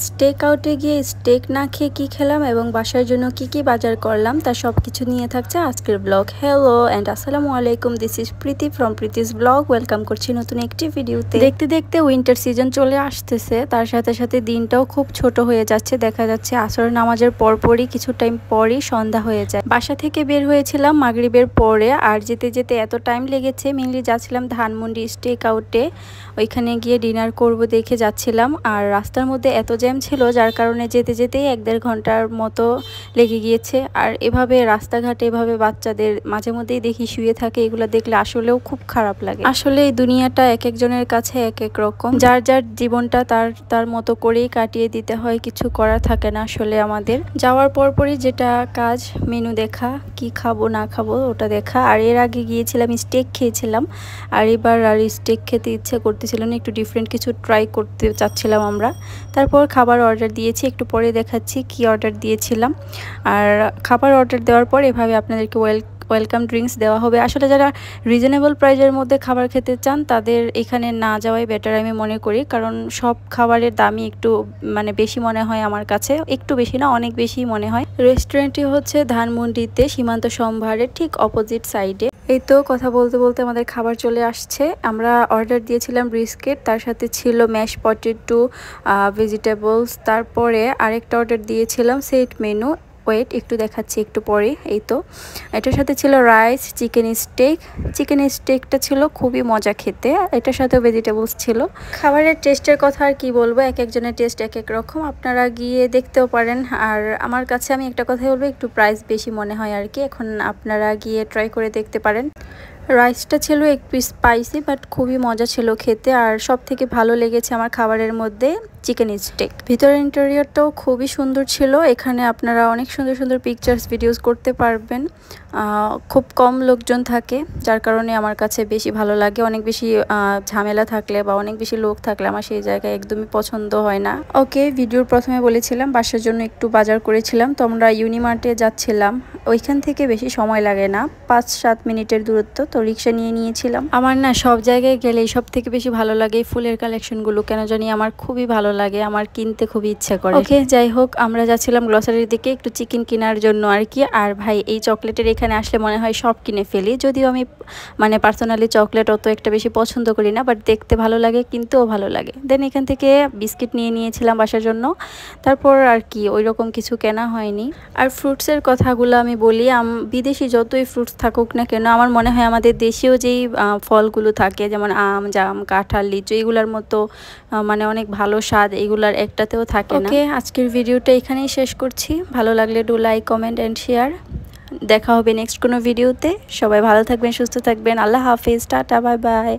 Stake আউটে গিয়ে stake না খেয়ে কী খেলাম এবং বাসার জন্য কি বাজার করলাম তা সব কিছু নিয়ে থাকছে আজকের ব্লগ। হ্যালো অ্যান্ড আসসালামু আলাইকুম, this is Preeti from Preeti's blog. Welcome করছি নতুন একটি ভিডিওতে। দেখতে দেখতে উইন্টার সিজন চলে আসতেছে, তার সাথে সাথে দিনটাও খুব ছোট হয়ে যাচ্ছে। দেখা যাচ্ছে আসর নামাজের পরপরই কিছু টাইম পরই সন্ধ্যা হয়ে যায়। বাসা থেকে বের হয়েছিলাম মাগরিবের পরে, আর যেতে যেতে এত টাইম লেগেছে। মেনলি যাচ্ছিলাম ধানমন্ডি স্টেক আউটে, ওইখানে গিয়ে ডিনার করব দেখে যাচ্ছিলাম। আর রাস্তার মধ্যে এত জ্যাম ছিল যার কারণে যেতে যেতেই 1-1.5 ঘন্টার মতো লেগে গিয়েছে। আর এভাবে রাস্তাঘাটে এভাবে বাচ্চাদের মাঝে মধ্যেই দেখি শুয়ে থাকে, এগুলো দেখলে আসলেও খুব খারাপ লাগে। আসলে এই দুনিয়াটা এক একজনের কাছে এক এক রকম, যার যার জীবনটা তার মতো করেই কাটিয়ে দিতে হয়, কিছু করার থাকে না আসলে আমাদের। যাওয়ার পরপরই যেটা কাজ মেনু দেখা, কি খাবো না খাবো ওটা দেখা। আর এর আগে গিয়েছিলাম স্টেক খেয়েছিলাম, আর এবার আর স্টেক খেতে ইচ্ছে করতেছিল না, একটু ডিফারেন্ট কিছু ট্রাই করতে চাচ্ছিলাম আমরা। তারপর খাবার অর্ডার দিয়েছি, একটু পরে দেখাচ্ছি কি অর্ডার দিয়েছিলাম। আর খাবার অর্ডার দেওয়ার পর এভাবে আপনাদেরকে ওয়েলকাম ড্রিঙ্কস দেওয়া হবে। আসলে যারা রিজনেবল প্রাইজের মধ্যে খাবার খেতে চান তাদের এখানে না যাওয়াই বেটার আমি মনে করি, কারণ সব খাবারের দামই একটু বেশি মনে হয় আমার কাছে, একটু বেশি না অনেক বেশি মনে হয়। রেস্টুরেন্টটি হচ্ছে ধানমন্ডিতে সীমান্ত সম্ভারের ঠিক অপোজিট সাইডে। এই তো কথা বলতে বলতে আমাদের খাবার চলে আসছে। আমরা অর্ডার দিয়েছিলাম ব্রিস্কেট, তার সাথে ছিল ম্যাশ পটেটো, ভেজিটেবলস। তারপরে আরেকটা অর্ডার দিয়েছিলাম সেট মেনু, ওয়েট একটু দেখাচ্ছি একটু পরে। এই তো এটার সাথে ছিল রাইস, চিকেন স্টেকটা ছিল খুবই মজা খেতে, এটার সাথে ভেজিটেবলস ছিল। খাবারের টেস্টের কথা আর কি বলবো, এক একজনের টেস্ট এক এক রকম, আপনারা গিয়ে দেখতেও পারেন। আর আমার কাছে আমি একটা কথাই বলবো, একটু প্রাইস বেশি মনে হয় আর কি। এখন আপনারা গিয়ে ট্রাই করে দেখতে পারেন। রাইসটা ছিল একটু স্পাইসি বাট খুবই মজা ছিল খেতে। আর সব থেকে ভালো লেগেছে আমার খাবারের মধ্যে চিকেন স্টেক। ভিতরের ইন্টেরিয়রটাও খুবই সুন্দর ছিল, এখানে আপনারা অনেক সুন্দর সুন্দর পিকচার্স ভিডিওস করতে পারবেন। খুব কম লোকজন থাকে যার কারণে আমার কাছে বেশি ভালো লাগে। অনেক বেশি ঝামেলা থাকলে বা অনেক বেশি লোক থাকলে আমার সেই জায়গায় একদমই পছন্দ হয় না। ওকে, ভিডিওর প্রথমে বলেছিলাম বাসার জন্য একটু বাজার করেছিলাম, তো আমরা ইউনিমার্টে যাচ্ছিলাম। ওইখান থেকে বেশি সময় লাগে না, 5-7 মিনিটের দূরত্ব, তো রিক্সা নিয়ে নিয়েছিলাম। আমার না সব জায়গায় গেলেই সব থেকে বেশি ভালো লাগে ফুলের কালেকশনগুলো, কেন জানি আমার খুবই ভালো লাগে, আমার কিনতে খুবই ইচ্ছা করে। ওকে, যাই হোক, আমরা যাচ্ছিলাম গ্রসারির দিকে একটু চিকেন কেনার জন্য আর কি। আর ভাই এই চকলেটের এখানে আসলে মনে হয় সব কিনে ফেলি, যদিও আমি পার্সোনালি চকলেট অত একটা বেশি পছন্দ করি না, বাট দেখতে ভালো লাগে, কিনতেও ভালো লাগে। দেন এখান থেকে বিস্কিট নিয়ে নিয়েছিলাম বাসার জন্য। তারপর আর কি ওই রকম কিছু কেনা হয়নি। আর ফ্রুটসের কথাগুলো আমি বলি, বিদেশি যতই ফ্রুটস থাকুক না কেন, আমার মনে হয় আমাদের দেশীয় যেই ফলগুলো থাকে, যেমন আম, জাম, কাঁঠাল, লিচু, এগুলার মতো অনেক ভালো স্বাদ এগুলার একটাতেও থাকে না। ওকে, আজকের ভিডিওটা এখানেই শেষ করছি। ভালো লাগলে do like, comment and share. দেখা হবে নেক্সট কোনো ভিডিওতে। সবাই ভালো থাকবেন, সুস্থ থাকবেন। আল্লাহ হাফিজ, টাটা, বাই বাই।